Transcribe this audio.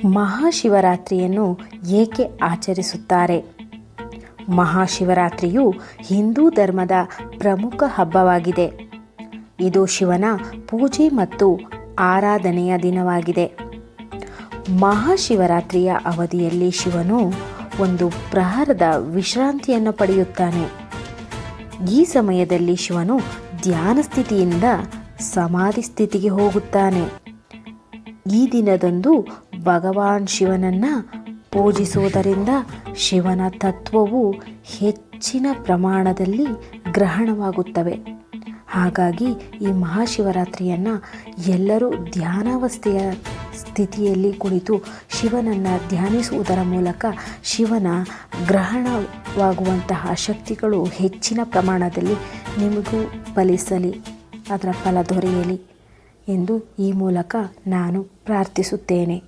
ಮಹಾಶಿವರಾತ್ರಿಯನ್ನು ಏಕೆ ಆಚರಿಸುತ್ತಾರೆ? ಮಹಾಶಿವರಾತ್ರಿಯು ಹಿಂದೂ ಧರ್ಮದ ಪ್ರಮುಖ ಹಬ್ಬವಾಗಿದೆ. ಇದು ಶಿವನ ಪೂಜೆ ಮತ್ತು ಆರಾಧನೆಯ ದಿನವಾಗಿದೆ. ಮಹಾಶಿವರಾತ್ರಿಯ ಅವಧಿಯಲ್ಲಿ ಶಿವನು ಒಂದು ಪ್ರಹರದ ವಿಶ್ರಾಂತಿಯನ್ನು ಪಡೆಯುತ್ತಾನೆ. ಈ ಸಮಯದಲ್ಲಿ ಶಿವನು ಧ್ಯಾನ ಸ್ಥಿತಿಯಿಂದ ಸಮಾಧಿ ಸ್ಥಿತಿಗೆ ಹೋಗುತ್ತಾನೆ. ಈ ದಿನದಂದು ಭಗವಾನ್ ಶಿವನನ್ನು ಪೂಜಿಸುವುದರಿಂದ ಶಿವನ ತತ್ವವು ಹೆಚ್ಚಿನ ಪ್ರಮಾಣದಲ್ಲಿ ಗ್ರಹಣವಾಗುತ್ತವೆ. ಹಾಗಾಗಿ ಈ ಮಹಾಶಿವರಾತ್ರಿಯನ್ನು ಎಲ್ಲರೂ ಧ್ಯಾನಾವಸ್ಥೆಯ ಸ್ಥಿತಿಯಲ್ಲಿ ಕುಳಿತು ಶಿವನನ್ನು ಧ್ಯಾನಿಸುವುದರ ಮೂಲಕ ಶಿವನ ಗ್ರಹಣವಾಗುವಂತಹ ಶಕ್ತಿಗಳು ಹೆಚ್ಚಿನ ಪ್ರಮಾಣದಲ್ಲಿ ನಿಮಗೂ ಫಲಿಸಲಿ, ಅದರ ಫಲ ದೊರೆಯಲಿ ಎಂದು ಈ ಮೂಲಕ ನಾನು ಪ್ರಾರ್ಥಿಸುತ್ತೇನೆ.